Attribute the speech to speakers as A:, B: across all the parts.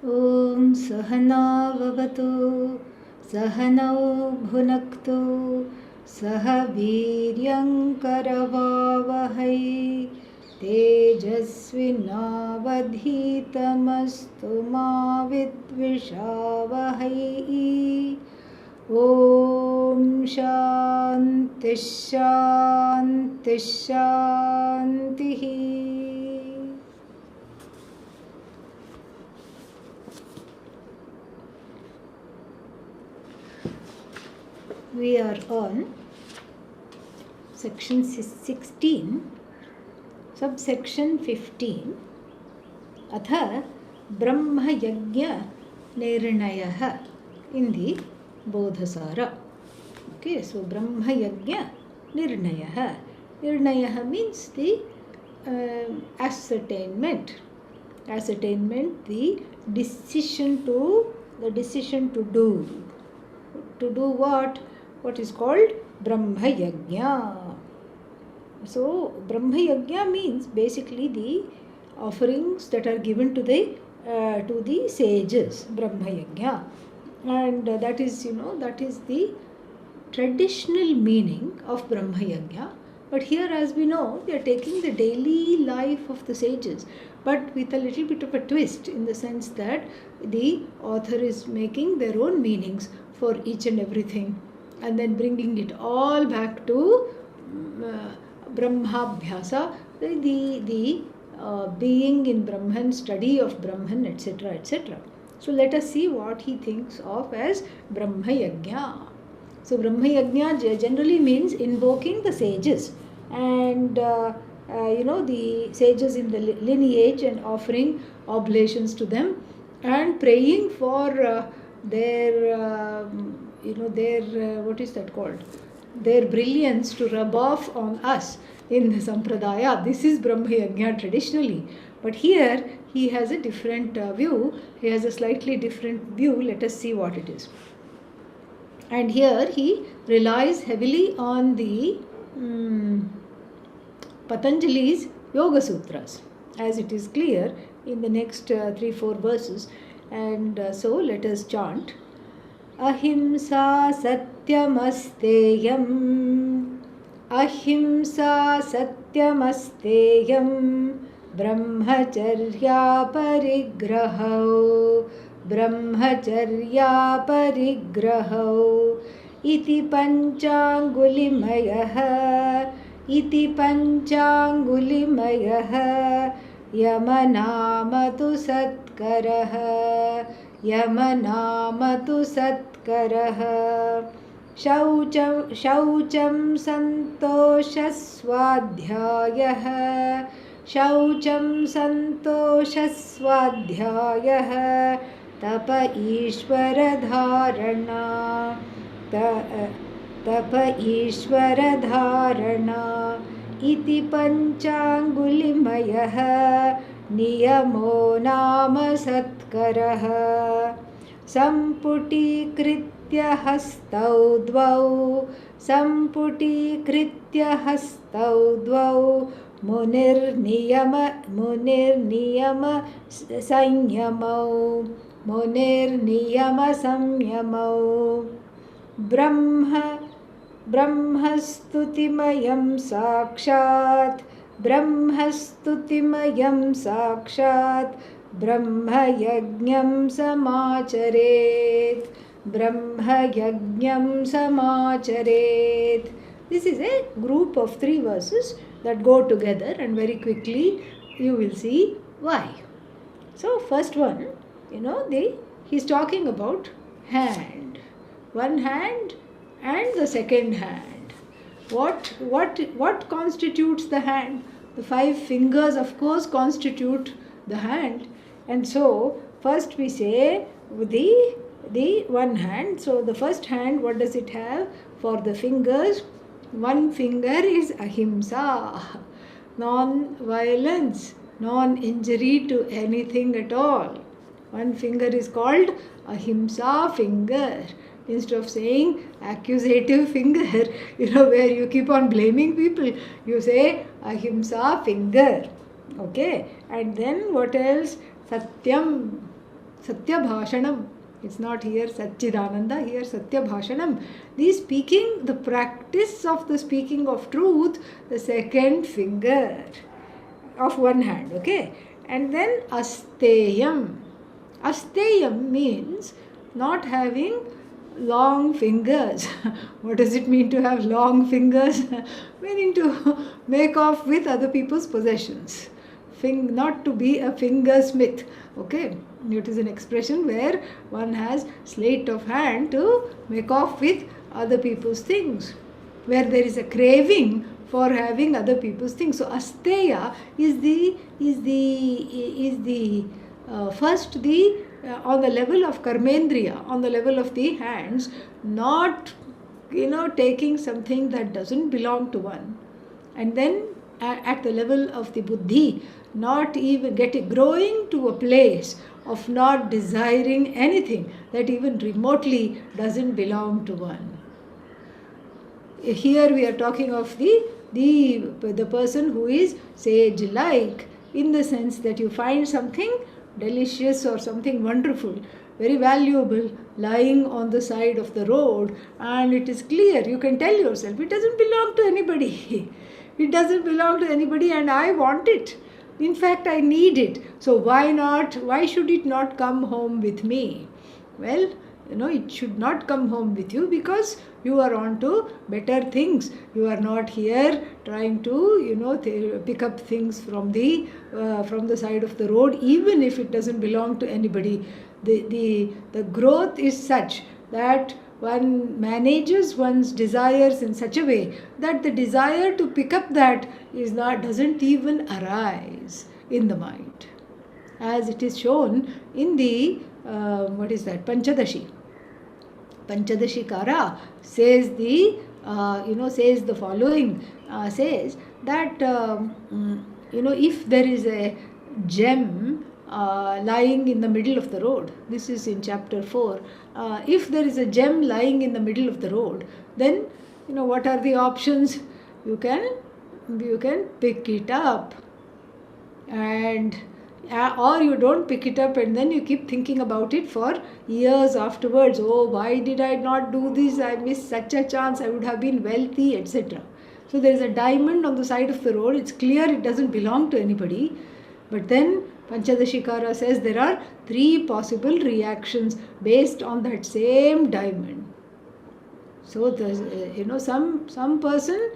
A: ॐ सहना भवतु सहनौ भुनक्तु सह वीर्यङ्करवावहै तेजस्विनावधीतमस्तु मा विद्विषावहै ॐ शान्तिः शान्तिः शान्तिः. We are on section 16, subsection 15. Atha Brahmayakya Nirnayah in the Bodhasara. Okay, so Brahmayakya Nirnayah. Nirnayah means the ascertainment, the decision to do. To do what? What is called Brahmayakya. So Brahmayakya means basically the offerings that are given to the sages. Brahmayakya, and that is the traditional meaning of Brahmayakya. But here, as we know, we are taking the daily life of the sages, but with a little bit of a twist, in the sense that the author is making their own meanings for each and everything, and then bringing it all back to Brahmabhyasa, the being in Brahman, study of Brahman, etc., etc. So let us see what he thinks of as Brahmayakya. So Brahmayakya generally means invoking the sages, and the sages in the lineage, and offering oblations to them, and praying for their what is that called? Their brilliance to rub off on us in the Sampradaya. This is Brahmayakya traditionally. But here he has a different view. He has a slightly different view. Let us see what it is. And here he relies heavily on the Patanjali's Yoga Sutras, as it is clear in the next 3-4 verses. And so let us chant. Ahimsa satyamasteyam, ahimsa satyamasteyam, brahmacharya parigrahau, brahmacharya parigrahau, iti panchangulimayah, iti panchangulimayah, yamanamatu satkarah, yamanamatu satkarah, shaucham santoshaswadhyayah, shaucham santoshaswadhyayah, tapa ishvara dharana, tapa ishvara dharana, iti panchangulimayah, niyamo nama satkarah, samputikritya hastau dvau, samputikritya hastau dvau, munir niyama samyamau, munir niyama samyamau, brahmastutimayam sakshat, brahmastutimayam sakshat, brahmayajñam samacharet, brahmayajñam samacharet. This is a group of 3 verses that go together, and very quickly you will see why. So first one, he's talking about hand. One hand and the second hand. What constitutes the hand? The 5 fingers, of course, constitute the hand. And so first we say the one hand. So the first hand, what does it have? For the fingers, one finger is ahimsa, non-violence, non-injury to anything at all. One finger is called ahimsa finger. Instead of saying accusative finger, where you keep on blaming people, you say ahimsa finger. Okay, and then what else? Satyam. Satya Bhashanam. It's not here Satchidananda, here Satya Bhashanam. The speaking, the practice of the speaking of truth, the second finger of one hand, okay? And then Asteyam. Asteyam means not having long fingers. What does it mean to have long fingers? Meaning to make off with other people's possessions. Not to be a fingersmith, okay? It is an expression where one has sleight of hand to make off with other people's things, where there is a craving for having other people's things. So asteya is the first the on the level of karmendriya, on the level of the hands, not taking something that doesn't belong to one, and then at the level of the buddhi, not even growing to a place of not desiring anything that even remotely doesn't belong to one. Here we are talking of the person who is sage-like, in the sense that you find something delicious or something wonderful, very valuable, lying on the side of the road, and it is clear, you can tell yourself, it doesn't belong to anybody. It doesn't belong to anybody, and I want it. In fact, I need it. So why not? Why should it not come home with me? Well, it should not come home with you because you are on to better things. You are not here trying to, pick up things from the side of the road, even if it doesn't belong to anybody. The growth is such that one manages one's desires in such a way that the desire to pick up that doesn't even arise in the mind, as it is shown in the Panchadashi. Panchadashikara says the following, says that if there is a gem lying in the middle of the road, this is in chapter 4, if there is a gem lying in the middle of the road, then what are the options? You can pick it up, and or you don't pick it up and then you keep thinking about it for years afterwards. Oh, why did I not do this? I missed such a chance. I would have been wealthy, etc. So there is a diamond on the side of the road. It's clear it doesn't belong to anybody. But then Panchadashikara says there are 3 possible reactions based on that same diamond. So some person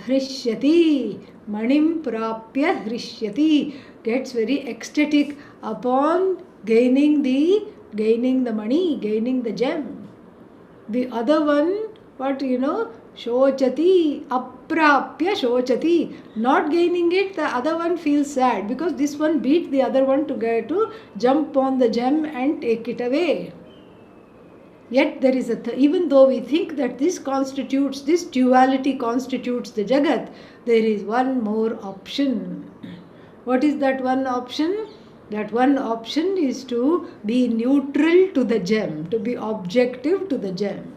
A: hrishyati, manim prapya hrishyati, gets very ecstatic upon gaining the money, gaining the gem. The other one, shochati, aprapya shochati, not gaining it, the other one feels sad because this one beat the other one to jump on the gem and take it away. Yet there is even though we think that this duality constitutes the Jagat, there is one more option. What is that one option? That one option is to be neutral to the gem, to be objective to the gem.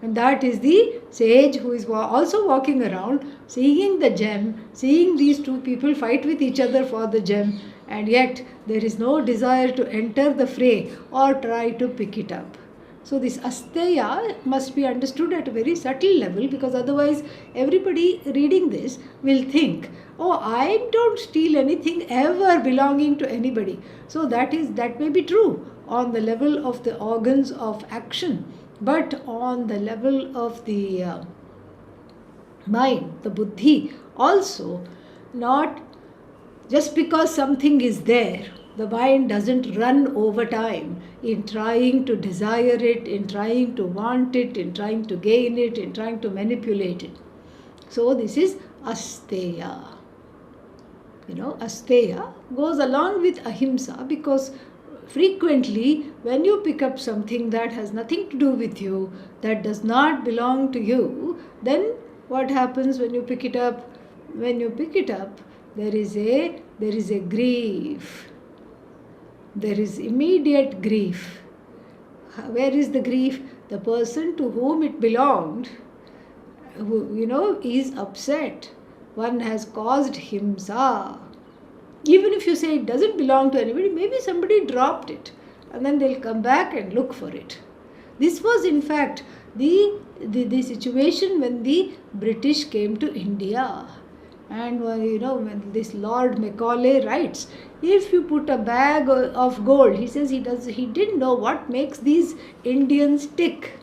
A: And that is the sage who is also walking around, seeing the gem, seeing these 2 people fight with each other for the gem, and yet there is no desire to enter the fray or try to pick it up. So this asteya must be understood at a very subtle level, because otherwise everybody reading this will think, oh, I don't steal anything ever belonging to anybody. So that may be true on the level of the organs of action, but on the level of the mind, the buddhi, also, not just because something is there, the mind doesn't run over time in trying to desire it, in trying to want it, in trying to gain it, in trying to manipulate it. So this is asteya. Asteya goes along with ahimsa, because frequently when you pick up something that has nothing to do with you, that does not belong to you, then what happens when you pick it up? When you pick it up, there is a grief. There is immediate grief. Where is the grief? The person to whom it belonged, is upset. One has caused himsa. Even if you say it doesn't belong to anybody, maybe somebody dropped it and then they'll come back and look for it. This was in fact the situation when the British came to India. And when this Lord Macaulay writes, if you put a bag of gold, he says he didn't know what makes these Indians tick.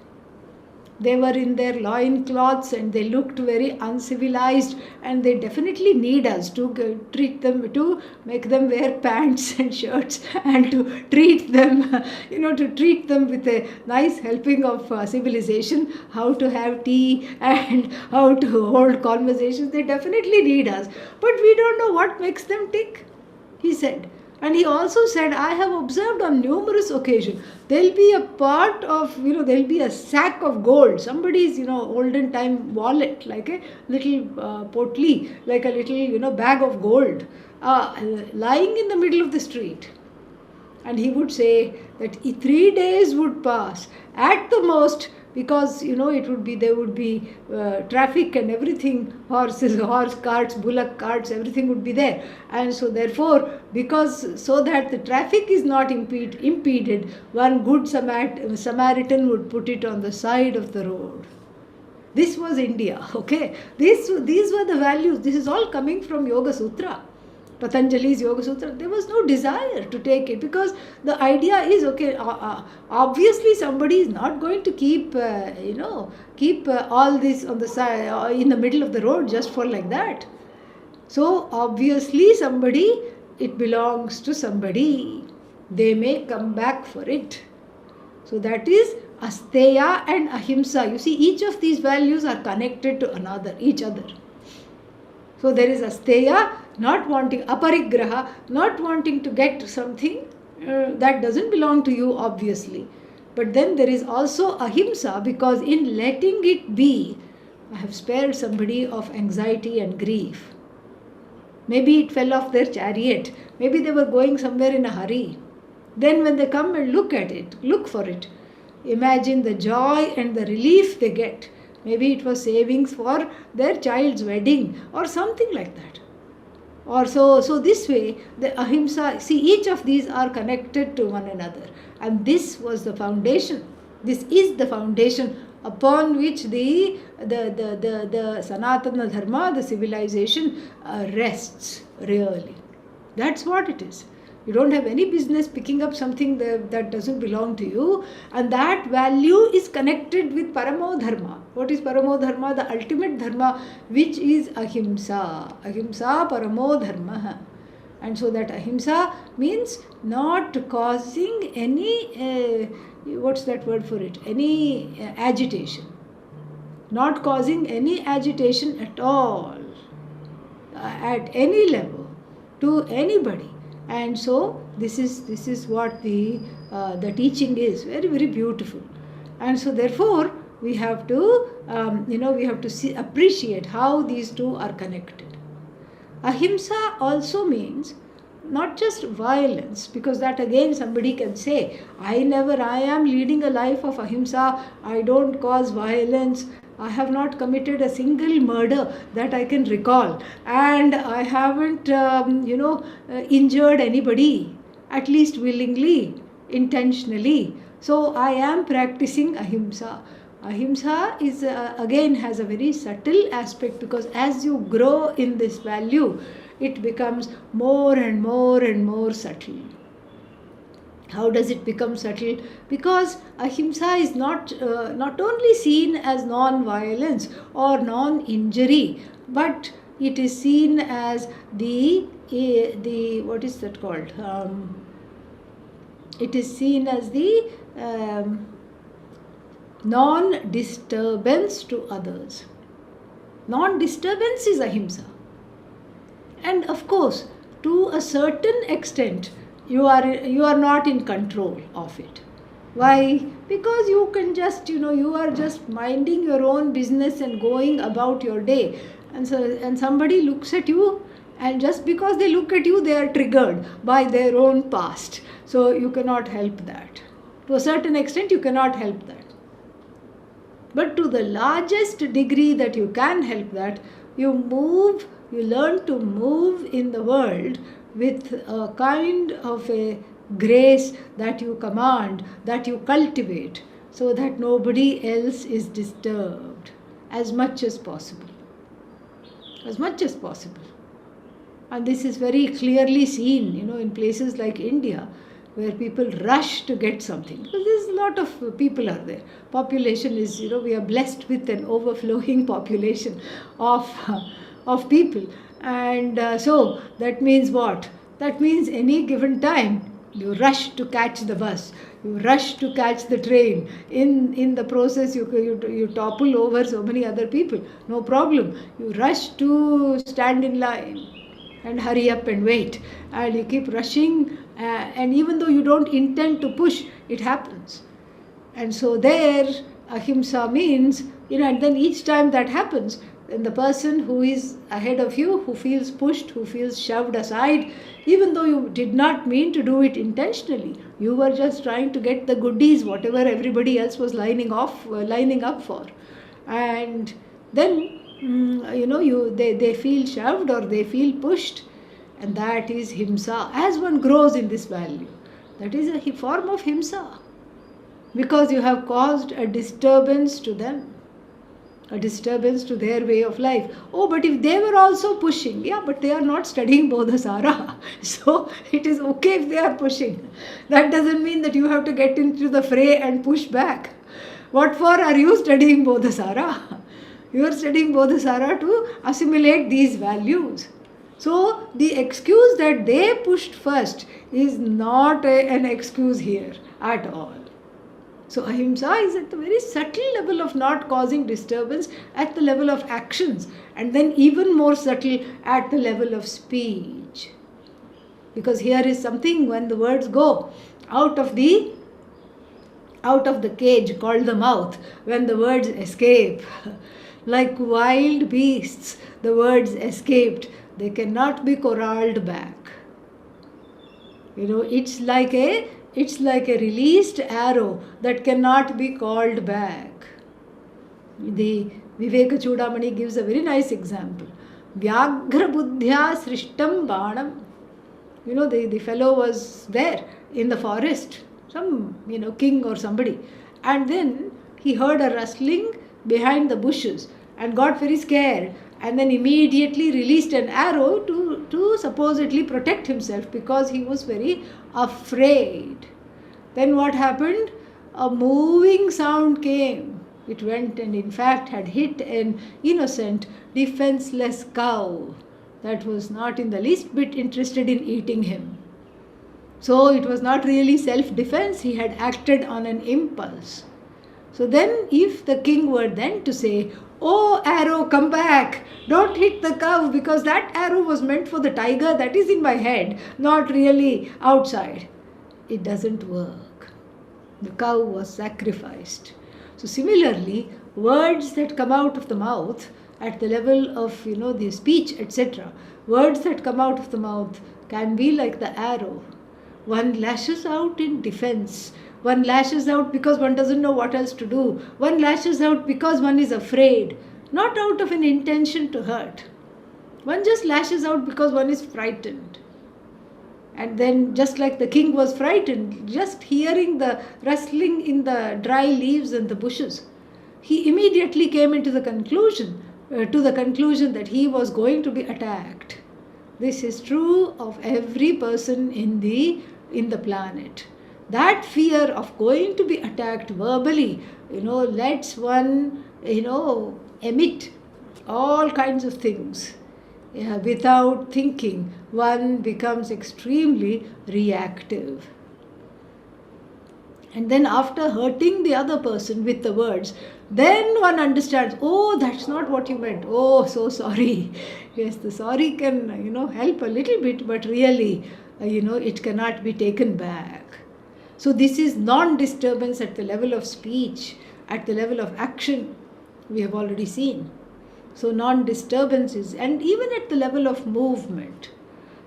A: They were in their loincloths and they looked very uncivilized, and they definitely need us to treat them, to make them wear pants and shirts, and to treat them, with a nice helping of civilization, how to have tea and how to hold conversations. They definitely need us, but we don't know what makes them tick, he said. And he also said, I have observed on numerous occasions, there'll be a part of, there'll be a sack of gold, somebody's, olden time wallet, like a little potli, like a little, bag of gold, lying in the middle of the street. And he would say that 3 days would pass at the most, because there would be traffic and everything, horse carts, bullock carts, everything would be there. And so therefore, so that the traffic is not impeded, one good Samaritan would put it on the side of the road. This was India, okay? These were the values. This is all coming from Yoga Sutra. Patanjali's Yoga Sutra. There was no desire to take it, because the idea is, okay, obviously somebody is not going to keep all this on the side, in the middle of the road, just for like that. So obviously it belongs to somebody. They may come back for it. So that is asteya and ahimsa. You see, each of these values are connected to each other. So there is asteya, not wanting, aparigraha, not wanting to get something that doesn't belong to you, obviously. But then there is also ahimsa, because in letting it be, I have spared somebody of anxiety and grief. Maybe it fell off their chariot. Maybe they were going somewhere in a hurry. Then when they come and look for it, imagine the joy and the relief they get. Maybe it was savings for their child's wedding or something like that. Or so this way, the ahimsa, see, each of these are connected to one another. And this was the foundation. This is the foundation upon which the Sanatana Dharma, the civilization, rests, really. That's what it is. You don't have any business picking up something that doesn't belong to you. And that value is connected with Paramo Dharma. What is Paramo Dharma? The ultimate Dharma, which is Ahimsa. Ahimsa Paramo Dharma. And so that Ahimsa means not causing any, what's that word for it? Any agitation. Not causing any agitation at all, at any level, to anybody. And so this is what the teaching is. Very, very beautiful. And so therefore we have to appreciate how these two are connected. Ahimsa also means not just violence, because that again somebody can say, I am leading a life of ahimsa, I don't cause violence, I have not committed a single murder that I can recall, and I haven't injured anybody, at least willingly, intentionally. So I am practicing ahimsa. Ahimsa is again has a very subtle aspect, because as you grow in this value, it becomes more and more and more subtle. How does it become subtle? Because ahimsa is not only seen as non-violence or non-injury, but it is seen as the what is that called? It is seen as the non-disturbance to others. Non-disturbance is ahimsa. And of course, to a certain extent, you are not in control of it. Why? Because you can just, you are just minding your own business and going about your day. And somebody looks at you, and just because they look at you, they are triggered by their own past. So you cannot help that. To a certain extent, you cannot help that. But to the largest degree that you can help that, you learn to move in the world with a kind of a grace that you command, that you cultivate, so that nobody else is disturbed as much as possible. As much as possible. And this is very clearly seen, in places like India, where people rush to get something. Because there's a lot of people are there. Population is, we are blessed with an overflowing population of people. And so that means what? That means any given time, you rush to catch the bus, you rush to catch the train. In the process, you topple over so many other people. No problem. You rush to stand in line and hurry up and wait. And you keep rushing, and even though you don't intend to push, it happens. And so there, ahimsa means, and then each time that happens, then the person who is ahead of you, who feels pushed, who feels shoved aside, even though you did not mean to do it intentionally, you were just trying to get the goodies, whatever everybody else was lining up for. And then, they feel shoved or they feel pushed, and that is himsa. As one grows in this value, that is a form of himsa, because you have caused a disturbance to them, a disturbance to their way of life. Oh, but if they were also pushing, but they are not studying Bodhasara. So it is okay if they are pushing. That doesn't mean that you have to get into the fray and push back. What for are you studying Bodhasara? You are studying Bodhasara to assimilate these values. So the excuse that they pushed first is not an excuse here at all. So ahimsa is at the very subtle level of not causing disturbance, at the level of actions, and then even more subtle at the level of speech. Because here is something, when the words go out of the cage called the mouth, when the words escape, like wild beasts, the words escaped. They cannot be corralled back. It's like a released arrow that cannot be called back. The Viveka Chudamani gives a very nice example. Vyagra buddhya srishtam banam. The fellow was there in the forest, some, king or somebody. And then he heard a rustling behind the bushes and got very scared, and then immediately released an arrow to supposedly protect himself, because he was very afraid. Then what happened? A moving sound came. It went and in fact had hit an innocent, defenseless cow that was not in the least bit interested in eating him. So it was not really self-defense, he had acted on an impulse. So then if the king were then to say, "Oh, arrow, come back, don't hit the cow, because that arrow was meant for the tiger that is in my head, not really outside," it doesn't work. The cow was sacrificed. So similarly, words that come out of the mouth at the level of, the speech, etc., words that come out of the mouth can be like the arrow. One lashes out in defense. One lashes out because one doesn't know what else to do. One lashes out because one is afraid, not out of an intention to hurt. One just lashes out because one is frightened. And then, just like the king was frightened, just hearing the rustling in the dry leaves and the bushes, he immediately came into the conclusion that he was going to be attacked. This is true of every person in the planet. That fear of going to be attacked verbally, lets one, emit all kinds of things. Without thinking, one becomes extremely reactive. And then after hurting the other person with the words, then one understands, oh, that's not what you meant. Oh, so sorry. Yes, the sorry can, help a little bit, but really, it cannot be taken back. So this is non-disturbance at the level of speech, at the level of action, we have already seen. So non-disturbance is, and even at the level of movement.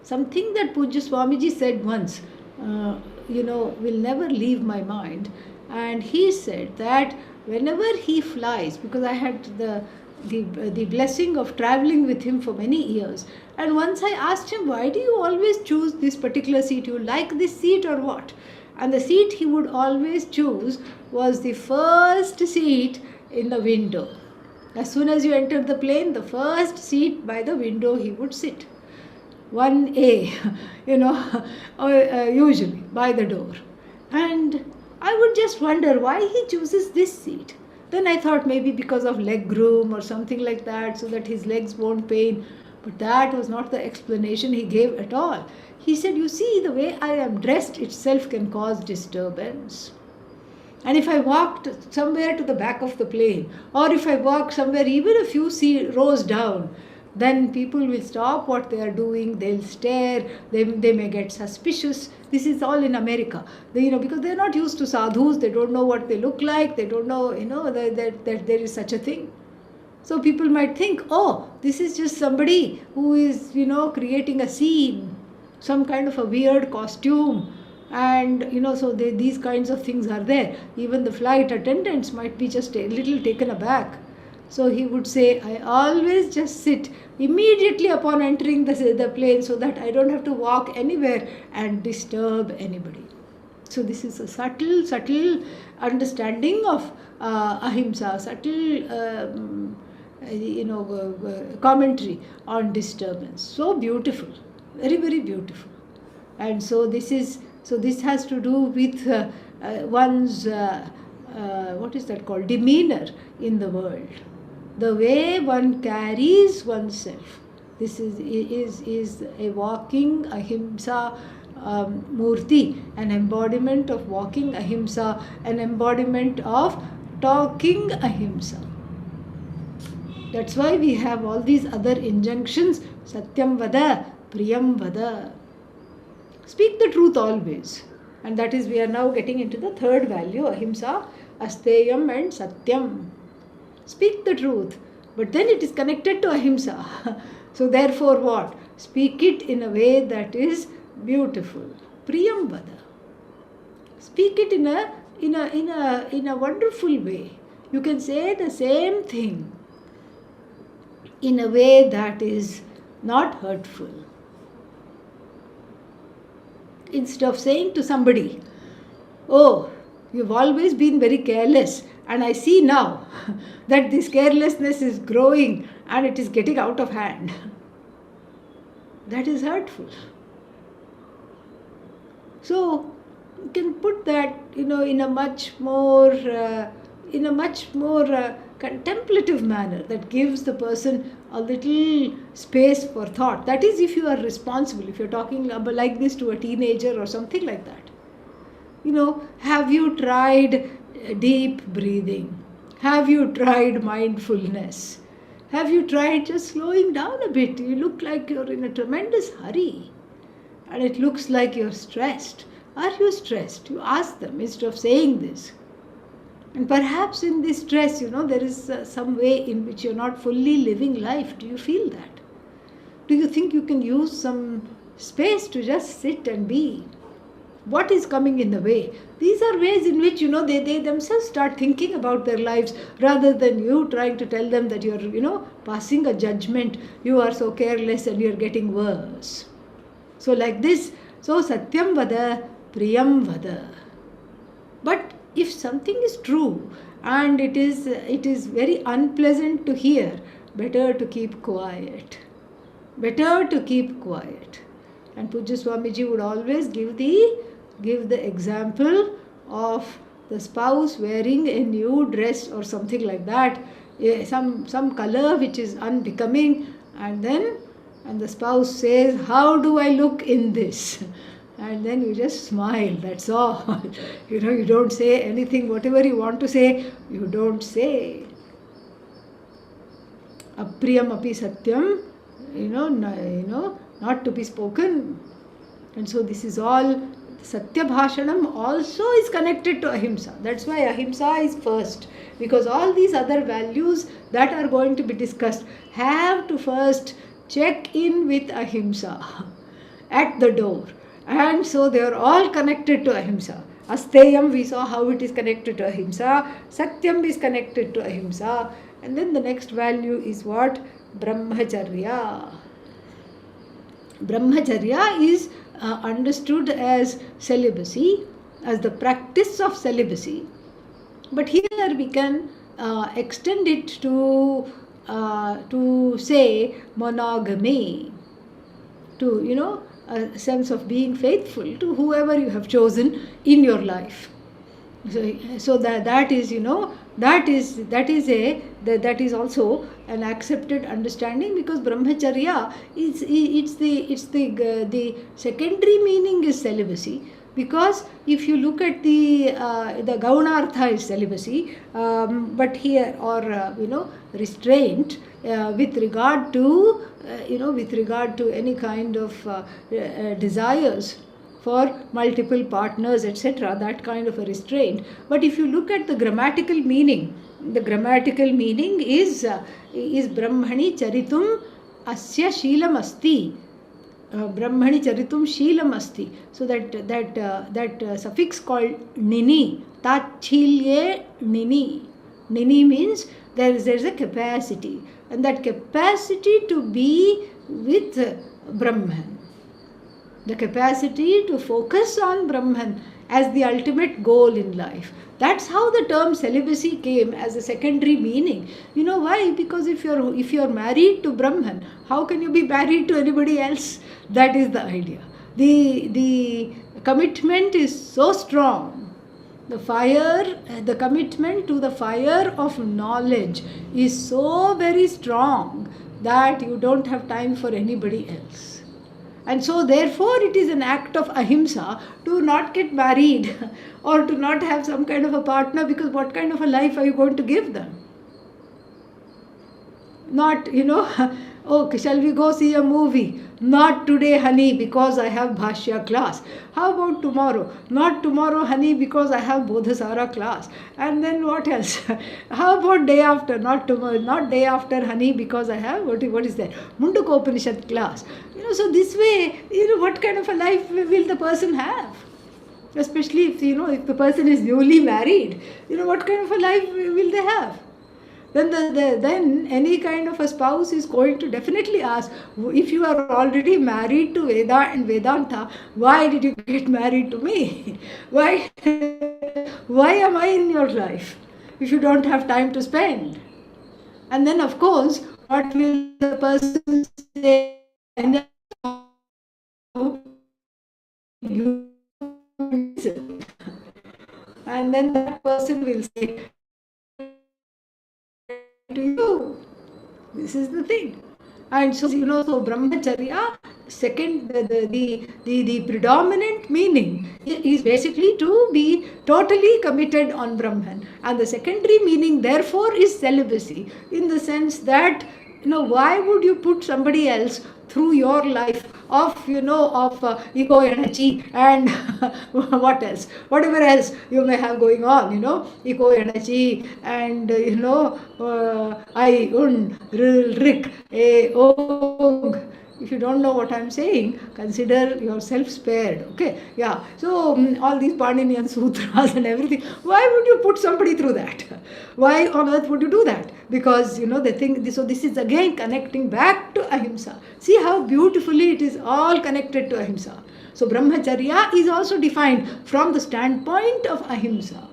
A: Something that Pujya Swamiji said once, will never leave my mind. And he said that whenever he flies, because I had the the blessing of traveling with him for many years. And once I asked him, why do you always choose this particular seat? You like this seat or what? And the seat he would always choose was the first seat in the window. As soon as you entered the plane, the first seat by the window he would sit. 1A, usually by the door. And I would just wonder why he chooses this seat. Then I thought maybe because of leg room or something like that, so that his legs won't pain. But that was not the explanation he gave at all. He said, you see, the way I am dressed itself can cause disturbance. And if I walked somewhere to the back of the plane, or if I walk somewhere even a few rows down, then people will stop what they are doing, they'll stare, they may get suspicious. This is all in America. Because they're not used to sadhus, they don't know what they look like, they don't know, that there is such a thing. So people might think, oh, this is just somebody who is, creating a scene, some kind of a weird costume. And, so these kinds of things are there. Even the flight attendants might be just a little taken aback. So he would say, I always just sit immediately upon entering the plane so that I don't have to walk anywhere and disturb anybody. So this is a subtle understanding of ahimsa, subtle commentary on disturbance. So beautiful, very, very beautiful. And so this has to do with one's demeanor in the world, the way one carries oneself. This is a walking ahimsa murti, an embodiment of walking ahimsa, an embodiment of talking ahimsa. That's why we have all these other injunctions, satyam vada, priyam vada. Speak the truth always. And that is, we are now getting into the third value, ahimsa, asteyam and satyam. Speak the truth, but then it is connected to ahimsa. So therefore what? Speak it in a way that is beautiful. Priyam vada. Speak it in a wonderful way. You can say the same thing in a way that is not hurtful. Instead of saying to somebody, oh, you've always been very careless, and I see now that this carelessness is growing and it is getting out of hand. That is hurtful. So you can put that, in a much more contemplative manner that gives the person a little space for thought. That is, if you are responsible, if you're talking like this to a teenager or something like that. Have you tried deep breathing? Have you tried mindfulness? Have you tried just slowing down a bit? You look like you're in a tremendous hurry and it looks like you're stressed. Are you stressed? You ask them instead of saying this. And perhaps in this stress, there is some way in which you're not fully living life. Do you feel that? Do you think you can use some space to just sit and be? What is coming in the way? These are ways in which, they themselves start thinking about their lives rather than you trying to tell them that you're, passing a judgment. You are so careless and you're getting worse. So like this, so satyam vada, priyam vada. But if something is true and it is very unpleasant to hear, better to keep quiet. Better to keep quiet. And Pujya Swamiji would always give the example of the spouse wearing a new dress or something like that, some color which is unbecoming, and the spouse says, how do I look in this? And then you just smile, that's all. You don't say anything, whatever you want to say, you don't say. Apriyam api satyam, not to be spoken. And so this is all, Satya Bhashanam also is connected to ahimsa. That's why ahimsa is first. Because all these other values that are going to be discussed have to first check in with ahimsa at the door. And so they are all connected to ahimsa. Asteyam, we saw how it is connected to ahimsa. Satyam is connected to ahimsa. And then the next value is what? Brahmacharya. Brahmacharya is understood as celibacy, as the practice of celibacy. But here we can extend it to say monogamy, to a sense of being faithful to whoever you have chosen in your life. So that is also an accepted understanding, because brahmacharya it's the secondary meaning is celibacy. Because if you look at the gaunartha is celibacy, but here or restraint with regard to any kind of desires for multiple partners, etc., that kind of a restraint. But if you look at the grammatical meaning is brahmani charitum asya sheelam asti. Brahmani charitum sheelam asti. So that suffix called nini, tachilye nini. Nini means there is a capacity, and that capacity to be with Brahman, the capacity to focus on Brahman as the ultimate goal in life. That's how the term celibacy came as a secondary meaning. You know why? Because if you're married to Brahman, how can you be married to anybody else? That is the idea. The commitment is so strong. The commitment to the fire of knowledge is so very strong that you don't have time for anybody else. And so therefore it is an act of ahimsa to not get married or to not have some kind of a partner, because what kind of a life are you going to give them? Not, okay, shall we go see a movie? Not today, honey, because I have Bhashya class. How about tomorrow? Not tomorrow, honey, because I have Bodhasara class. And then what else? How about day after? Not tomorrow, not day after, honey, because I have, what is that? Mundakopanishad class. So this way, what kind of a life will the person have? Especially if the person is newly married, what kind of a life will they have? Then any kind of a spouse is going to definitely ask, if you are already married to Veda and Vedanta, why did you get married to me? Why am I in your life if you don't have time to spend? And then of course, what will the person say? And then that person will say to you, this is the thing. And so so brahmacharya, second, the predominant meaning is basically to be totally committed on Brahman, and the secondary meaning therefore is celibacy, in the sense that why would you put somebody else through your life of ego energy and what else, whatever else you may have going on, ego energy and I rik a og. If you don't know what I'm saying, consider yourself spared. Okay, yeah. So all these Paninian sutras and everything, why would you put somebody through that? Why on earth would you do that? Because they think, so this is again connecting back to ahimsa. See how beautifully it is all connected to ahimsa. So brahmacharya is also defined from the standpoint of ahimsa.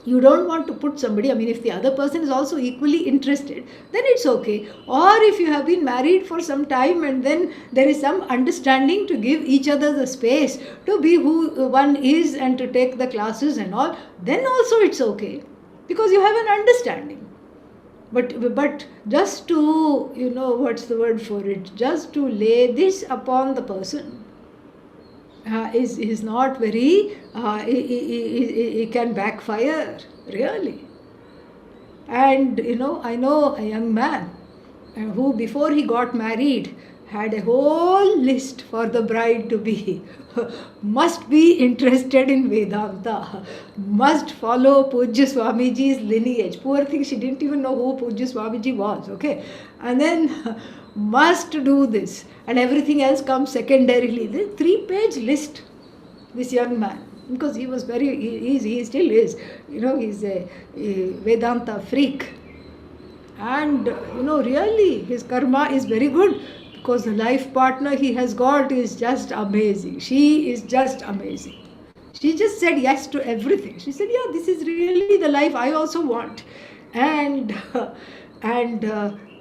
A: You don't want to put somebody, if the other person is also equally interested, then it's okay. Or if you have been married for some time and then there is some understanding to give each other the space to be who one is and to take the classes and all, then also it's okay, because you have an understanding. But just to, what's the word for it, just to lay this upon the person, is not very, it can backfire, really. And I know a young man who before he got married had a whole list for the bride to be. Must be interested in Vedanta, must follow Pujya Swamiji's lineage. Poor thing, she didn't even know who Pujya Swamiji was, okay? And then must do this, and everything else comes secondarily. The 3-page list, this young man. because he was he still is, he's a Vedanta freak. And, really, his karma is very good, because the life partner he has got is just amazing. She is just amazing. She just said yes to everything. She said, yeah, this is really the life I also want. And,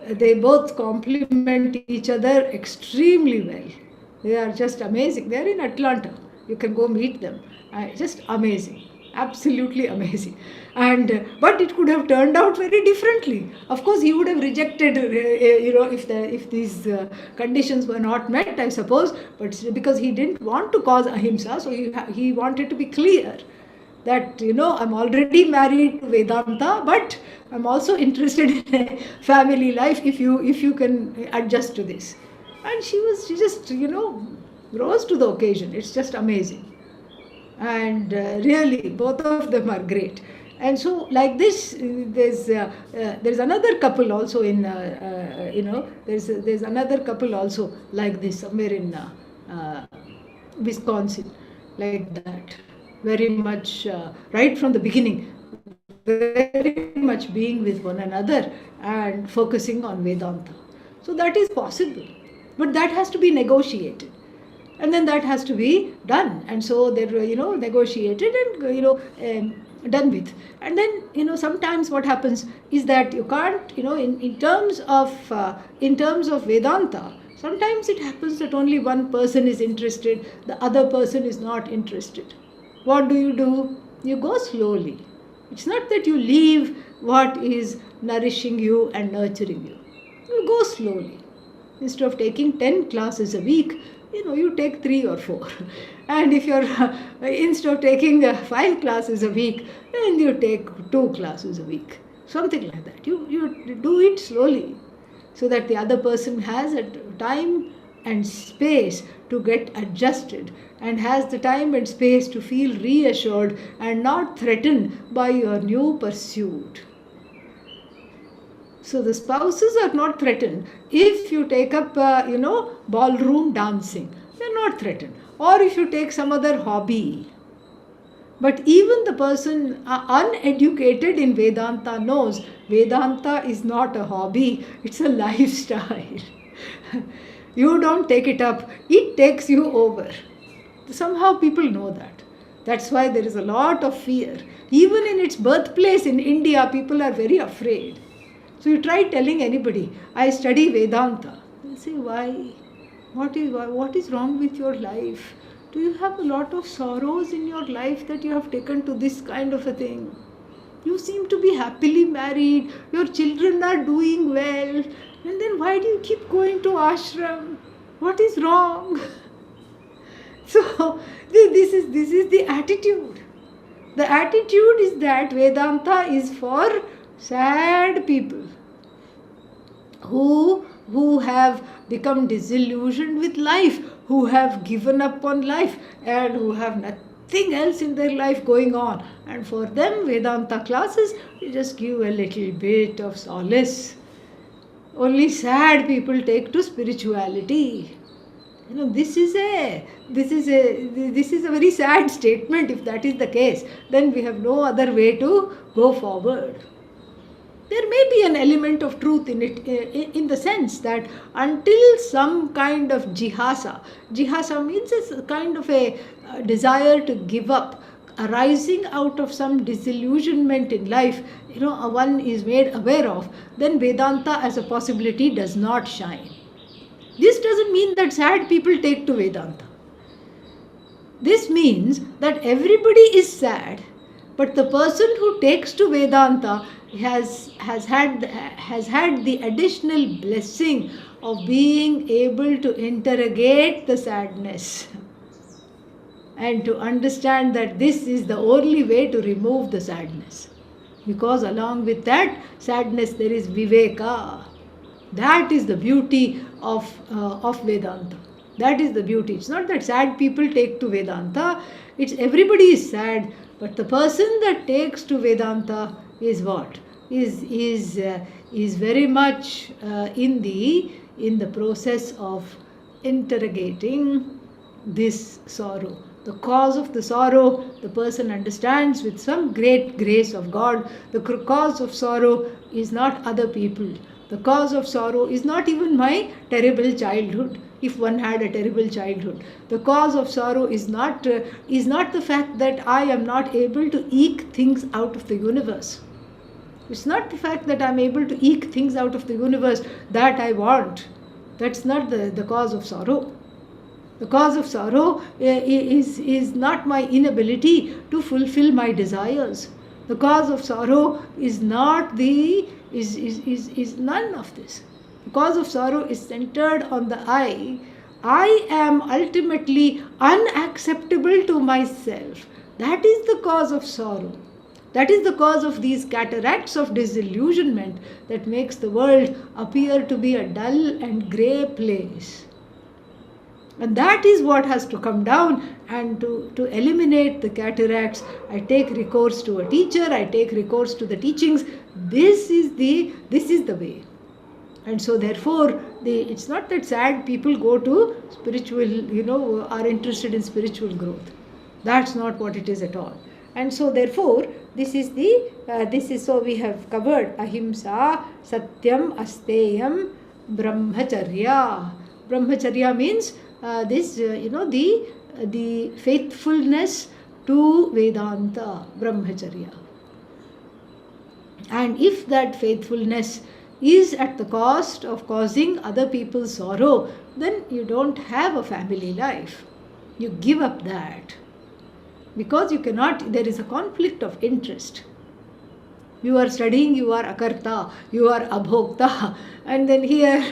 A: they both complement each other extremely well. They are just amazing. They are in Atlanta. You can go meet them. Just amazing. Absolutely amazing. And but it could have turned out very differently. Of course, he would have rejected, if these conditions were not met, I suppose. But because he didn't want to cause ahimsa, so he wanted to be clear that, I'm already married to Vedanta, but I'm also interested in a family life if you can adjust to this. And she just, rose to the occasion. It's just amazing. And really, both of them are great. And so, like this, there's another couple also in, there's another couple also like this somewhere in Wisconsin, like that. Very much, right from the beginning, very much being with one another and focusing on Vedanta. So that is possible. But that has to be negotiated. And then that has to be done. And so they're, negotiated and, done with. And then, sometimes what happens is that you can't, in terms of Vedanta, sometimes it happens that only one person is interested, the other person is not interested. What do? You go slowly. It's not that you leave what is nourishing you and nurturing you. You go slowly. Instead of taking 10 classes a week, you take 3 or 4. And if you're, instead of taking 5 classes a week, then you take 2 classes a week. Something like that. You do it slowly, so that the other person has a time and space to get adjusted, and has the time and space to feel reassured and not threatened by your new pursuit. So the spouses are not threatened. If you take up, ballroom dancing, they're not threatened. Or if you take some other hobby. But even the person uneducated in Vedanta knows Vedanta is not a hobby, it's a lifestyle. You don't take it up, it takes you over. Somehow people know that. That's why there is a lot of fear. Even in its birthplace in India, people are very afraid. So you try telling anybody, I study Vedanta. They say, why? What is wrong with your life? Do you have a lot of sorrows in your life that you have taken to this kind of a thing? You seem to be happily married, your children are doing well, and then why do you keep going to ashram? What is wrong? So this is the attitude. The attitude is that Vedanta is for sad people who have become disillusioned with life, who have given up on life, and who have nothing else in their life going on. And for them, Vedanta classes just give a little bit of solace. Only sad people take to spirituality. This is a very sad statement. If that is the case, then we have no other way to go forward. There may be an element of truth in it, in the sense that until some kind of jihasa means a kind of a desire to give up, arising out of some disillusionment in life, one is made aware of, then Vedanta as a possibility does not shine. This doesn't mean that sad people take to Vedanta. This means that everybody is sad, but the person who takes to Vedanta has had the additional blessing of being able to interrogate the sadness and to understand that this is the only way to remove the sadness. Because along with that sadness there is viveka. That is the beauty of Vedanta. That is the beauty. It's not that sad people take to Vedanta. It's everybody is sad, but the person that takes to Vedanta is what? Is very much in the process of interrogating this sorrow, The cause of the sorrow, the person understands with some great grace of God. The cause of sorrow is not other people. The cause of sorrow is not even my terrible childhood, if one had a terrible childhood. The cause of sorrow is not the fact that I am not able to eke things out of the universe. It's not the fact that I'm able to eke things out of the universe that I want. That's not the cause of sorrow. The cause of sorrow is not my inability to fulfill my desires. The cause of sorrow is not is none of this. The cause of sorrow is centered on the I. I am ultimately unacceptable to myself. That is the cause of sorrow. That is the cause of these cataracts of disillusionment that makes the world appear to be a dull and grey place. And that is what has to come down, and to eliminate the cataracts, I take recourse to a teacher, I take recourse to the teachings. This is the way. And so therefore, it's not that sad people go to spiritual, are interested in spiritual growth. That's not what it is at all. And so therefore, this is so we have covered ahimsa, satyam, asteyam, brahmacharya. Brahmacharya means the faithfulness to Vedanta, brahmacharya. And if that faithfulness is at the cost of causing other people's sorrow, then you don't have a family life. You give up that. Because you cannot, there is a conflict of interest. You are studying, you are akarta, you are abhokta, and then here,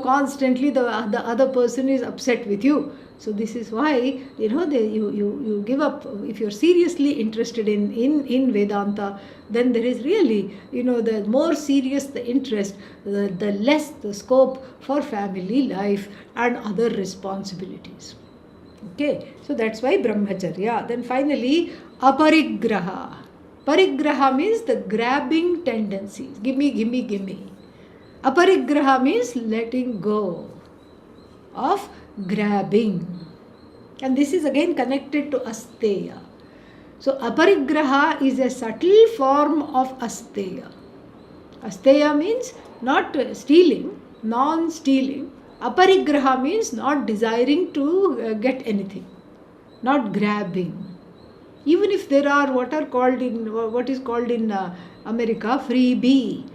A: constantly the other person is upset with you. So this is why, you give up. If you're seriously interested in Vedanta, then there is really, the more serious the interest, the less the scope for family life and other responsibilities. Okay, so that's why brahmacharya. Then finally, aparigraha. Parigraha means the grabbing tendencies. Give me. Aparigraha means letting go of grabbing. And this is again connected to asteya. So aparigraha is a subtle form of asteya. Asteya means not stealing, non-stealing. Aparigraha means not desiring to get anything, not grabbing. Even if there are what is called in America freebie.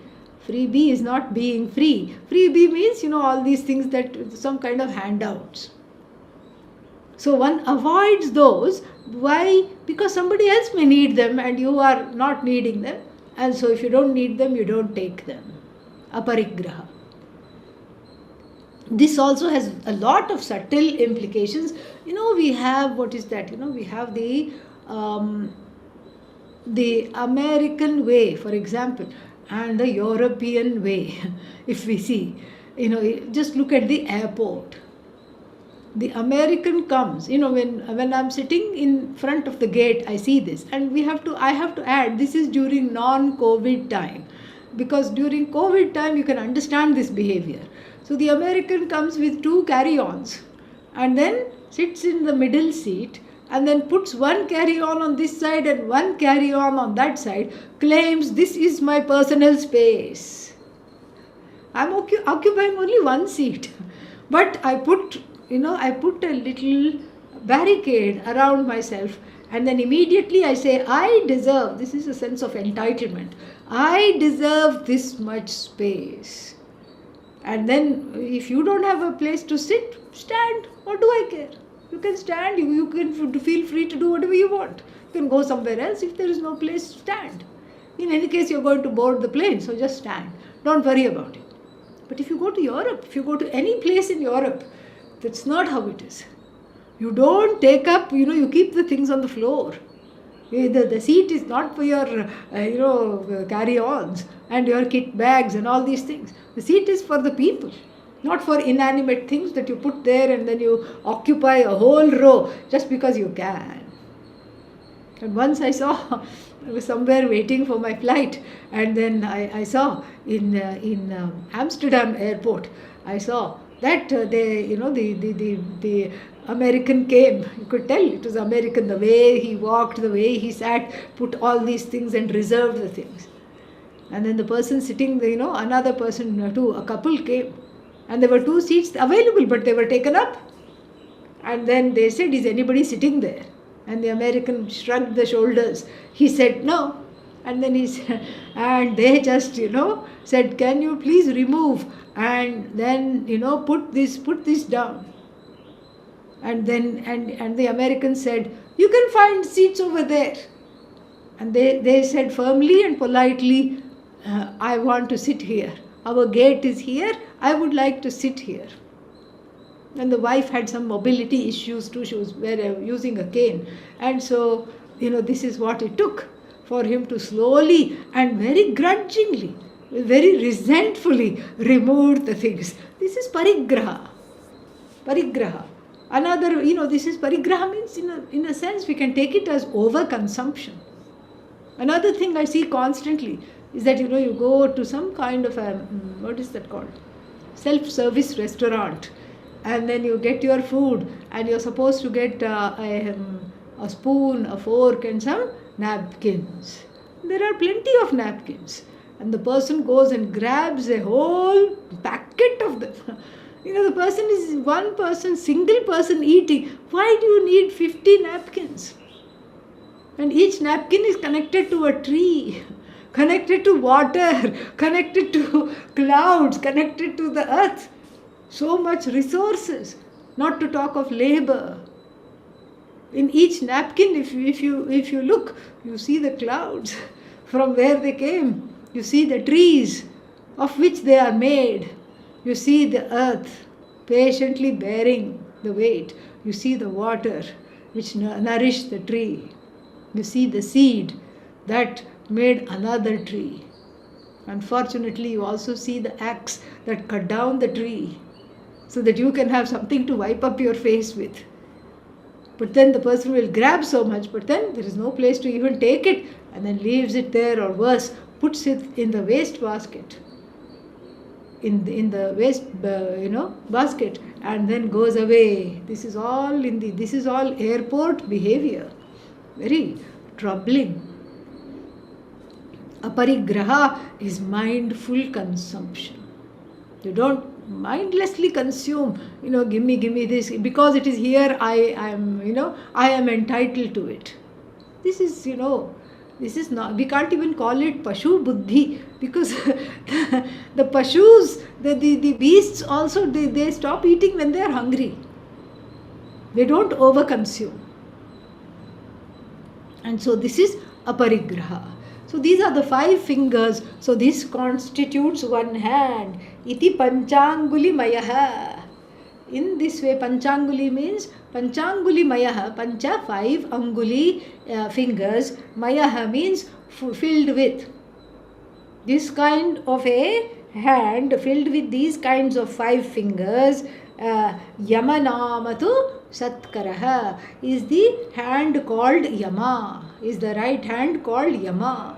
A: Freebie is not being free. Freebie means, all these things that some kind of handouts. So one avoids those. Why? Because somebody else may need them and you are not needing them. And so if you don't need them, you don't take them. Aparigraha. This also has a lot of subtle implications. We have, what is that? We have the American way, for example, and the European way. If we see, just look at the airport. The American comes, when I'm sitting in front of the gate, I see this, and I have to add, this is during non-COVID time, because during COVID time you can understand this behavior. So the American comes with 2 carry-ons and then sits in the middle seat and then puts 1 carry-on this side and 1 carry-on on that side, claims this is my personal space. I'm occupying only 1 seat, but I put a little barricade around myself, and then immediately I say, I deserve, this is a sense of entitlement, I deserve this much space. And then if you don't have a place to sit, stand. What do I care? You can stand, you can feel free to do whatever you want. You can go somewhere else. If there is no place, stand. In any case, you're going to board the plane, so just stand. Don't worry about it. But if you go to Europe, if you go to any place in Europe, that's not how it is. You don't take up, you keep the things on the floor. The seat is not for your, carry-ons and your kit bags and all these things. The seat is for the people, not for inanimate things that you put there and then you occupy a whole row just because you can. And once I saw, I was somewhere waiting for my flight, and then I saw in Amsterdam airport, I saw that the American came. You could tell it was American, the way he walked, the way he sat, put all these things and reserved the things. And then the person sitting, another person too, a couple came. And there were 2 seats available, but they were taken up. And then they said, is anybody sitting there? And the American shrugged the shoulders. He said, no. And then he said, and they just, said, can you please remove? And then, put this down. And then, and the American said, you can find seats over there. And they said firmly and politely, I want to sit here. Our gate is here. I would like to sit here. And the wife had some mobility issues too. She was using a cane. And so, this is what it took for him to slowly and very grudgingly, very resentfully remove the things. This is parigraha. Parigraha. Another, this is parigraha means in a sense we can take it as overconsumption. Another thing I see constantly is that, you go to some kind of a, what is that called? Self-service restaurant. And then you get your food and you're supposed to get a spoon, a fork and some napkins. There are plenty of napkins. And the person goes and grabs a whole packet of them. The person is one person, single person eating. Why do you need 50 napkins? And each napkin is connected to a tree, connected to water, connected to clouds, connected to the earth. So much resources, not to talk of labor. In each napkin, if you look, you see the clouds from where they came. You see the trees of which they are made. You see the earth patiently bearing the weight. You see the water which nourished the tree. You see the seed that made another tree. Unfortunately, you also see the axe that cut down the tree so that you can have something to wipe up your face with. But then the person will grab so much, but then there is no place to even take it, and then leaves it there, or worse, puts it in the waste basket. In the waste basket, and then goes away. This is all airport behavior. Very troubling. Aparigraha is mindful consumption. You don't mindlessly consume, give me this, because it is here, I am entitled to it. This is not, we can't even call it Pashu Buddhi, because the Pashus, the beasts also, they stop eating when they are hungry. They don't overconsume. And so this is aparigraha. So these are the 5 fingers. So this constitutes one hand. Iti panchanguli mayaha. In this way, panchanguli means panchanguli mayaha. Pancha, 5, anguli, fingers. Mayaha means filled with. This kind of a hand filled with these kinds of 5 fingers, Yamanamatu Satkaraha, is the hand called Yama, is the right hand called Yama.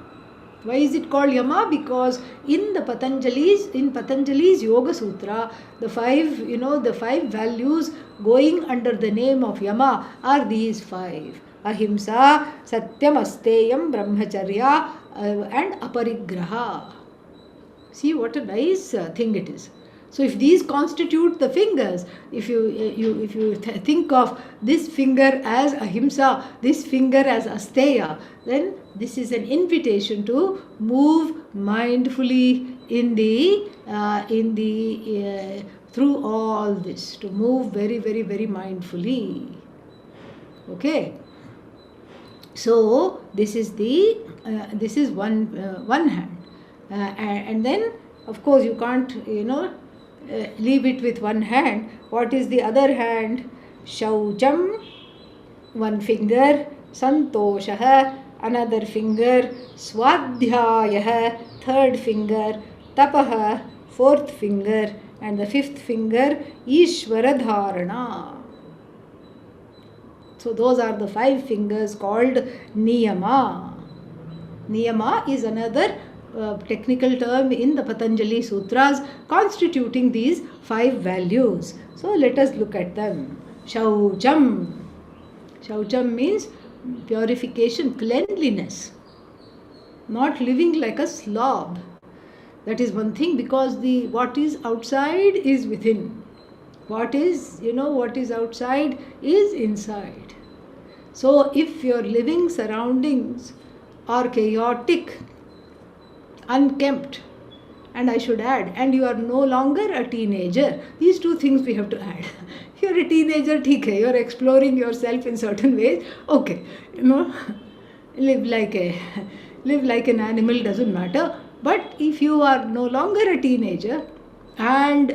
A: Why is it called Yama? Because in Patanjali's Yoga Sutra, the 5 values going under the name of Yama are these 5. Ahimsa, Satyam, Asteyam, Brahmacharya, and Aparigraha. See what a nice thing it is. So if these constitute the fingers, if you think of this finger as Ahimsa, this finger as Asteya, then this is an invitation to move mindfully through all this, to move very, very, very mindfully. Okay. So this is one hand, and then of course you can't leave it with one hand. What is the other hand? Shaucham, one finger. Santoshaha, another finger. Swadhyayah, third finger. Tapaha, fourth finger. And the 5th finger, Ishwaradharana. So those are the 5 fingers called Niyama. Niyama is another technical term in the Patanjali Sutras constituting these 5 values. So let us look at them. Shaucham. Shaucham means purification, cleanliness. Not living like a slob. That is one thing, because what is outside is within. What is outside is inside. So if your living surroundings are chaotic, unkempt, and I should add, and you are no longer a teenager, these 2 things we have to add. If you're a teenager, theek hai, you're exploring yourself in certain ways, okay, live like an animal, doesn't matter. But if you are no longer a teenager and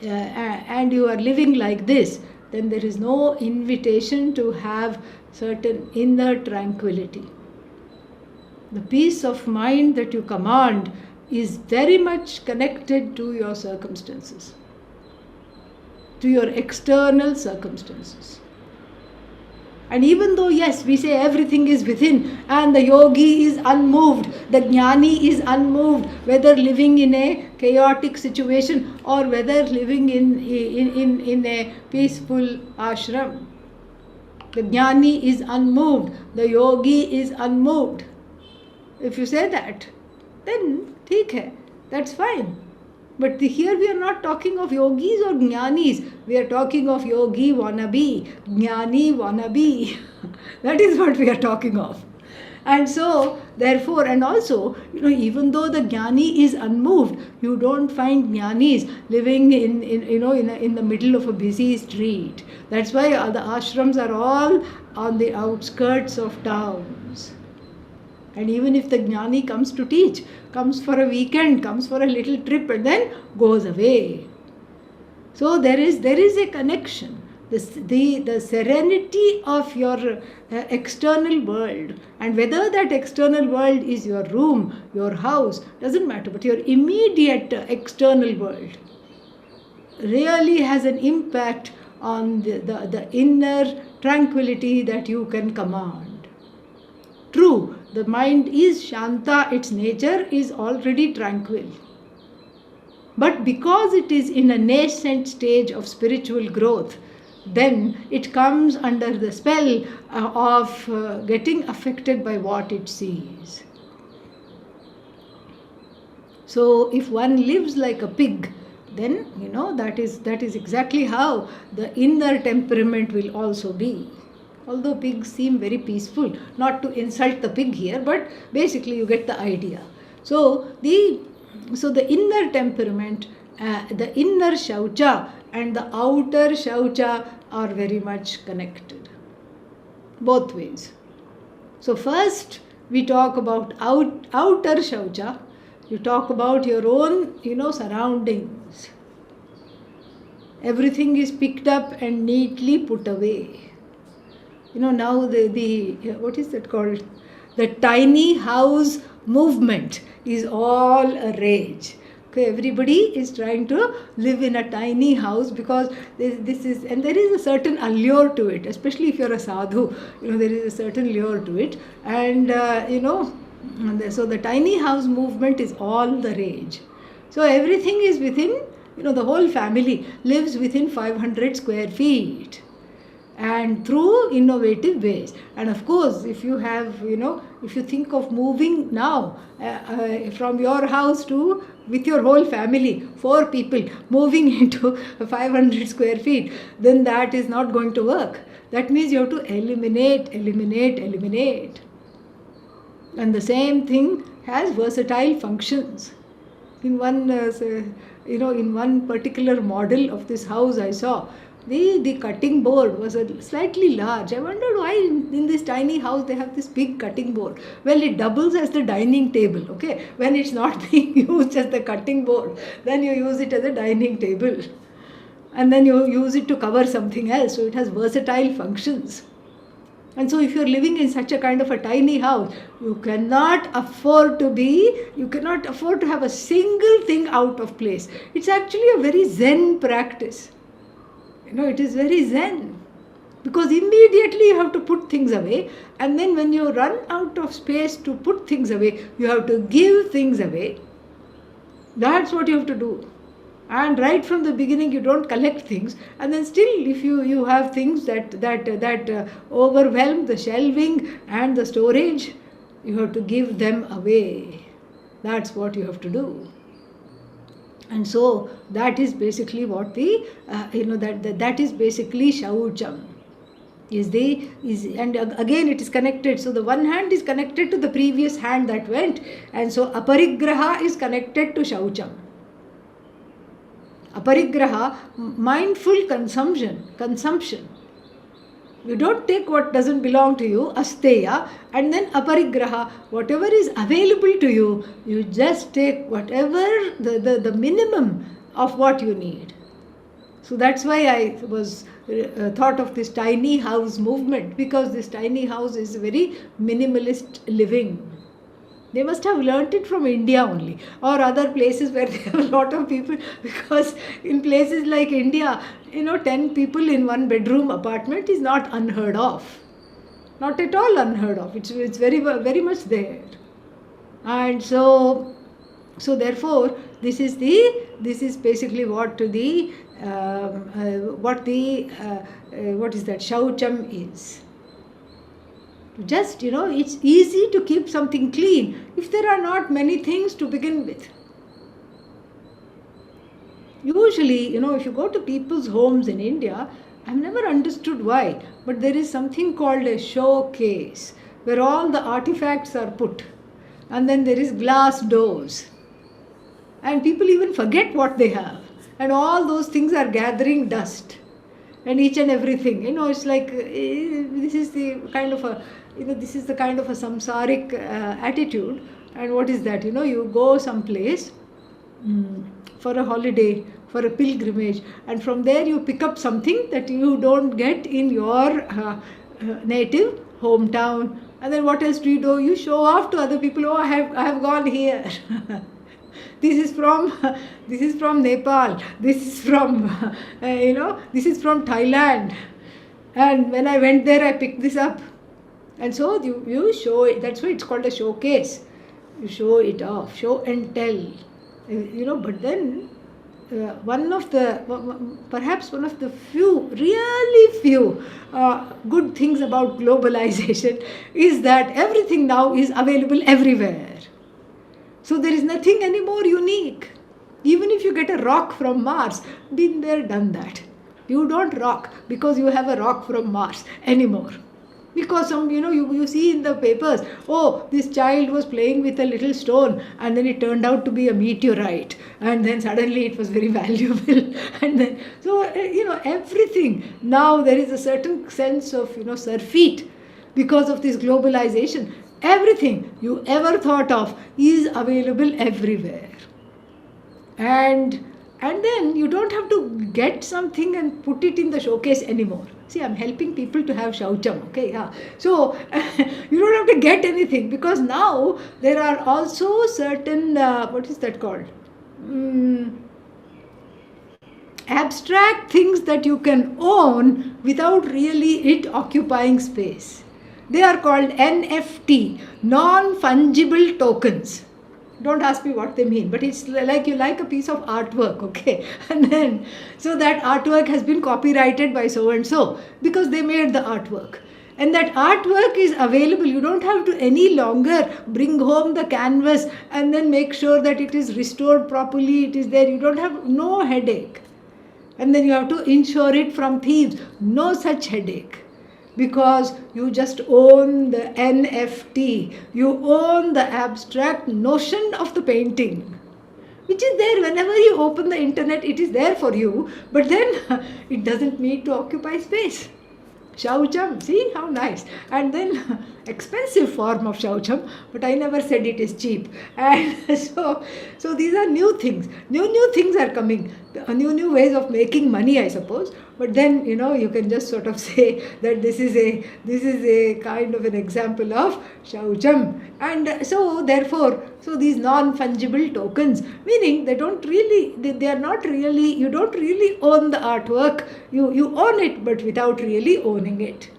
A: and you are living like this, then there is no invitation to have certain inner tranquility. The peace of mind that you command is very much connected to your circumstances, to your external circumstances. And even though, yes, we say everything is within and the yogi is unmoved, the jnani is unmoved, whether living in a chaotic situation or whether living in a peaceful ashram, the jnani is unmoved, the yogi is unmoved. If you say that, then theek hai, that's fine. But here we are not talking of yogis or jnanis. We are talking of yogi wannabe, jnani wannabe. That is what we are talking of. And so, therefore, and also, even though the jnani is unmoved, you don't find jnanis living in the middle of a busy street. That's why the ashrams are all on the outskirts of towns. And even if the jnani comes to teach, comes for a weekend, comes for a little trip and then goes away. So there is a connection. The serenity of your external world, and whether that external world is your room, your house, doesn't matter, but your immediate external world really has an impact on the inner tranquility that you can command. True, the mind is Shanta, its nature is already tranquil. But because it is in a nascent stage of spiritual growth, then it comes under the spell of getting affected by what it sees. So if one lives like a pig, then that is exactly how the inner temperament will also be. Although pigs seem very peaceful, not to insult the pig here, but basically you get the idea. So the inner temperament, the inner shaucha and the outer shaucha are very much connected, both ways. So first we talk about outer shaucha. You talk about your own, surroundings. Everything is picked up and neatly put away. Now the what is that called? The tiny house movement is all a rage. Okay, everybody is trying to live in a tiny house because this is, and there is a certain allure to it, especially if you're a sadhu. There is a certain lure to it, and so the tiny house movement is all the rage. So everything is within, the whole family lives within 500 square feet. And through innovative ways. And of course, if you have, if you think of moving now from your house to, with your whole family, 4 people moving into 500 square feet, then that is not going to work. That means you have to eliminate. And the same thing has versatile functions. In one, in one particular model of this house I saw, the cutting board was slightly large. I wondered why in this tiny house they have this big cutting board. Well, it doubles as the dining table, okay? When it's not being used as the cutting board, then you use it as a dining table. And then you use it to cover something else. So it has versatile functions. And so if you're living in such a kind of a tiny house, you cannot afford to have a single thing out of place. It's actually a very Zen practice. It is very Zen. Because immediately you have to put things away, and then when you run out of space to put things away, you have to give things away. That's what you have to do. And right from the beginning you don't collect things, and then still if you have things that overwhelm the shelving and the storage, you have to give them away. That's what you have to do. And so that is basically what the that is basically shaucham. And again it is connected. So the one hand is connected to the previous hand that went, and so aparigraha is connected to shaucham. Aparigraha, mindful consumption. You don't take what doesn't belong to you, asteya, and then aparigraha, whatever is available to you, you just take whatever the minimum of what you need. So that's why I was thought of this tiny house movement, because this tiny house is very minimalist living. They must have learnt it from India only, or other places where they have a lot of people, because in places like India, 10 people in one bedroom apartment is not unheard of. Not at all unheard of. It's very, very much there. And so therefore, this is basically what shaucham is. Just, it's easy to keep something clean if there are not many things to begin with. Usually, if you go to people's homes in India, I've never understood why, but there is something called a showcase where all the artifacts are put, and then there is glass doors, and people even forget what they have, and all those things are gathering dust and each and everything. It's like this is the kind of a samsaric attitude. And what is that? You go someplace for a holiday, for a pilgrimage, and from there you pick up something that you don't get in your native hometown, and then what else do? You show off to other people. Oh, I have gone here. This is from Nepal. This is from this is from Thailand, and when I went there, I picked this up. And so you show it. That's why it's called a showcase. You show it off, show and tell. But then perhaps one of the really few good things about globalization is that everything now is available everywhere. So there is nothing any more unique. Even if you get a rock from Mars, been there, done that. You don't rock because you have a rock from Mars anymore. Because you see in the papers, oh, this child was playing with a little stone and then it turned out to be a meteorite, and then suddenly it was very valuable. And then, everything. Now there is a certain sense of, surfeit because of this globalization. Everything you ever thought of is available everywhere. And then you don't have to get something and put it in the showcase anymore. See, I'm helping people to have shaucham, okay? Yeah. So, you don't have to get anything, because now there are also certain, what is that called? Abstract things that you can own without really it occupying space. They are called NFT, non-fungible tokens. Don't ask me what they mean, but it's like you like a piece of artwork, okay? And then, so that artwork has been copyrighted by so and so because they made the artwork. And that artwork is available. You don't have to any longer bring home the canvas and then make sure that it is restored properly, it is there. You don't have no headache. And then you have to insure it from thieves. No such headache. Because you just own the NFT. You own the abstract notion of the painting, which is there whenever you open the internet. It is there for you, but then it doesn't need to occupy space. Shaucham, see how nice. And then expensive form of shaucham, but I never said it is cheap. And so these are new things. New things are coming. new ways of making money, I suppose. But then, you can just sort of say that this is a kind of an example of shaucham. And so therefore, these non-fungible tokens, meaning they are not really, you don't really own the artwork, you own it, but without really owning it.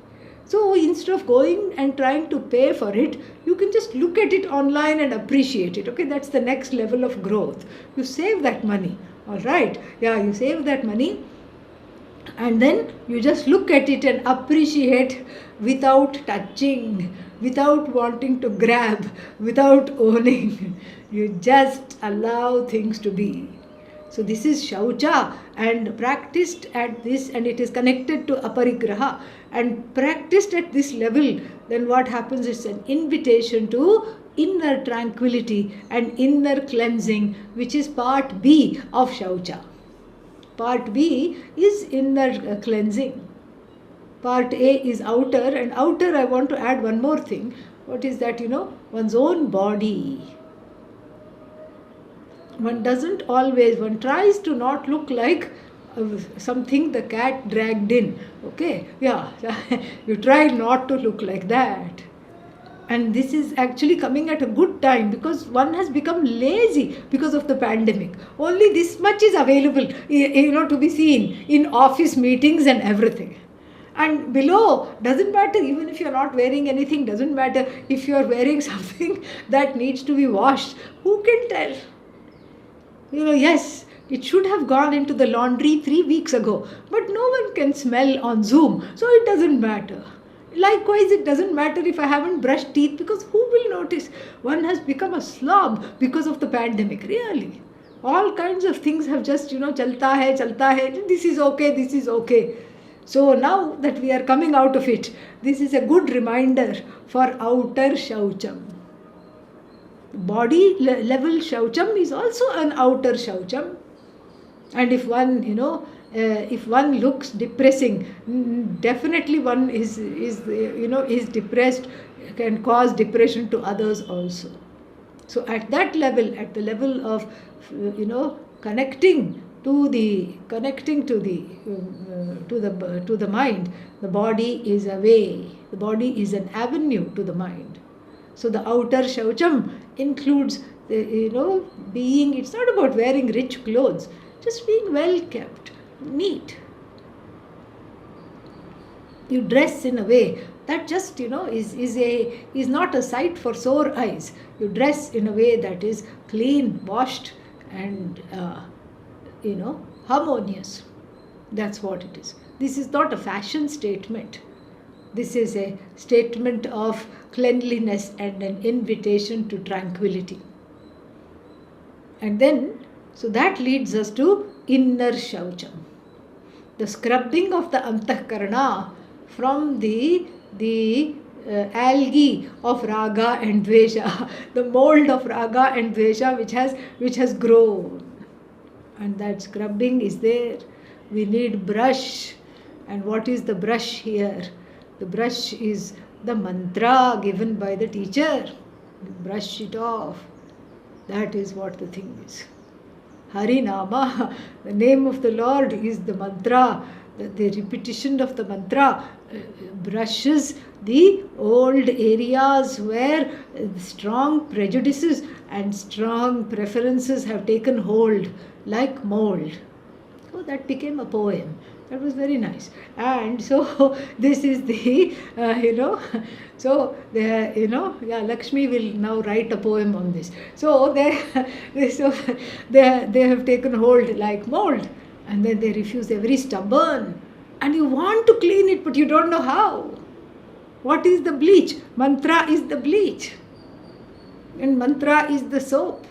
A: So instead of going and trying to pay for it, you can just look at it online and appreciate it. Okay, that's the next level of growth. You save that money. All right. Yeah, you save that money, and then you just look at it and appreciate without touching, without wanting to grab, without owning. You just allow things to be. So this is shaucha, and practiced at this, and it is connected to aparigraha, and practiced at this level, then what happens is an invitation to inner tranquility and inner cleansing, which is part B of shaucha. Part B is inner cleansing. Part A is outer, and outer I want to add one more thing. What is that? One's own body. One tries to not look like something the cat dragged in. Okay, yeah, you try not to look like that. And this is actually coming at a good time, because one has become lazy because of the pandemic. Only this much is available, to be seen in office meetings and everything. And below, doesn't matter, even if you're not wearing anything, doesn't matter if you're wearing something that needs to be washed. Who can tell? Yes, it should have gone into the laundry 3 weeks ago, but no one can smell on Zoom, so it doesn't matter. Likewise, it doesn't matter if I haven't brushed teeth, because who will notice? One has become a slob because of the pandemic, really. All kinds of things have just, chalta hai, this is okay. So now that we are coming out of it, this is a good reminder for outer shaucham. Body level shaucham is also an outer shaucham. And if one looks depressing, definitely one is depressed, can cause depression to others also. So at that level, at the level of connecting to the mind, the body is a way. The body is an avenue to the mind. So the outer shaucham includes being. It's not about wearing rich clothes, just being well kept, neat. You dress in a way that just is not a sight for sore eyes. You dress in a way that is clean, washed, and harmonious. That's what it is. This is not a fashion statement. This is a statement of cleanliness and an invitation to tranquility. And then, so that leads us to inner shaucham. The scrubbing of the antahkarana from the algae of raga and dvesha, the mold of raga and dvesha which has grown. And that scrubbing is there. We need brush. And what is the brush here? The brush is the mantra given by the teacher. Brush it off. That is what the thing is. Harinama, the name of the Lord, is the mantra. The repetition of the mantra brushes the old areas where strong prejudices and strong preferences have taken hold, like mold. Oh, that became a poem. That was very nice. And so this is the, Lakshmi will now write a poem on this. So they have taken hold like mold, and then they refuse. They're very stubborn. And you want to clean it, but you don't know how. What is the bleach? Mantra is the bleach. And mantra is the soap.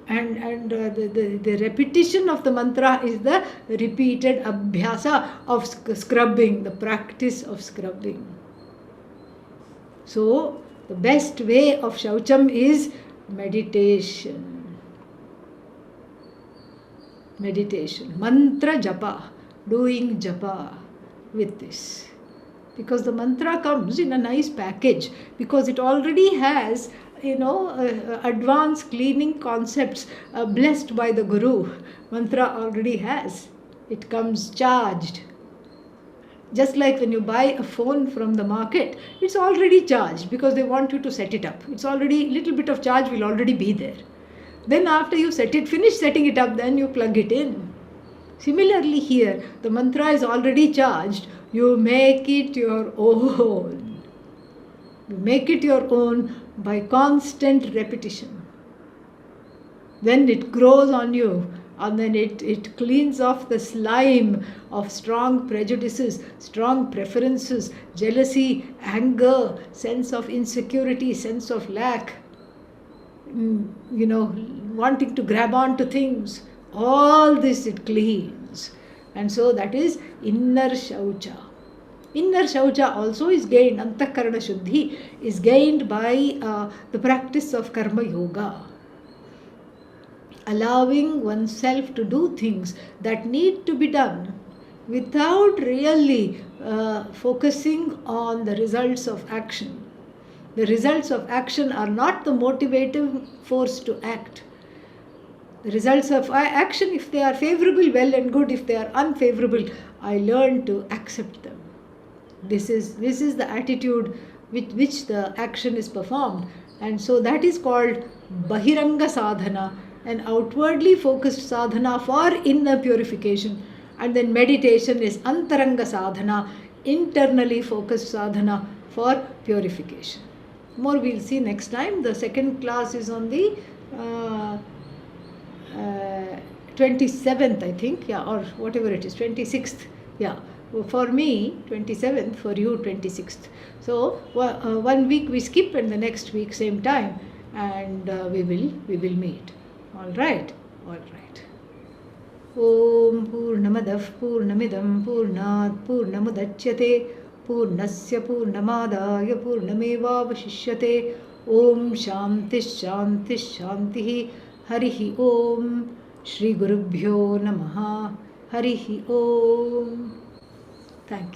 A: And the repetition of the mantra is the repeated abhyasa of scrubbing, the practice of scrubbing. So the best way of shaucham is meditation. Mantra japa, doing japa with this. Because the mantra comes in a nice package, because it already has advanced cleaning concepts blessed by the Guru. Mantra already has. It comes charged. Just like when you buy a phone from the market, it's already charged because they want you to set it up. It's already, little bit of charge will already be there. Then after you finish setting it up, then you plug it in. Similarly here, the mantra is already charged. You make it your own. You make it your own by constant repetition. Then it grows on you, and then it cleans off the slime of strong prejudices, strong preferences, jealousy, anger, sense of insecurity, sense of lack, wanting to grab on to things. All this it cleans. And so that is inner shaucha. Inner shaucha also is gained, antakarana shuddhi is gained by the practice of karma yoga. Allowing oneself to do things that need to be done without really focusing on the results of action. The results of action are not the motivating force to act. The results of action, if they are favorable, well and good. If they are unfavorable, I learn to accept them. This is the attitude with which the action is performed. And so that is called bahiranga sadhana, an outwardly focused sadhana for inner purification. And then meditation is antaranga sadhana, internally focused sadhana for purification. More we'll see next time. The second class is on the 27th, I think, or whatever it is, 26th. For me 27th, for you 26th. So 1 week we skip, and the next week same time, and we will meet. All right. Om Purnamadah Purnamidam Purnat Purnamudachyate Purnasya Purnamadaya Purnamevavashishyate. Om Shanti Shanti Shanti. Harihi Om. Shri Gurubhyo Namaha. Harihi Om. Thank you.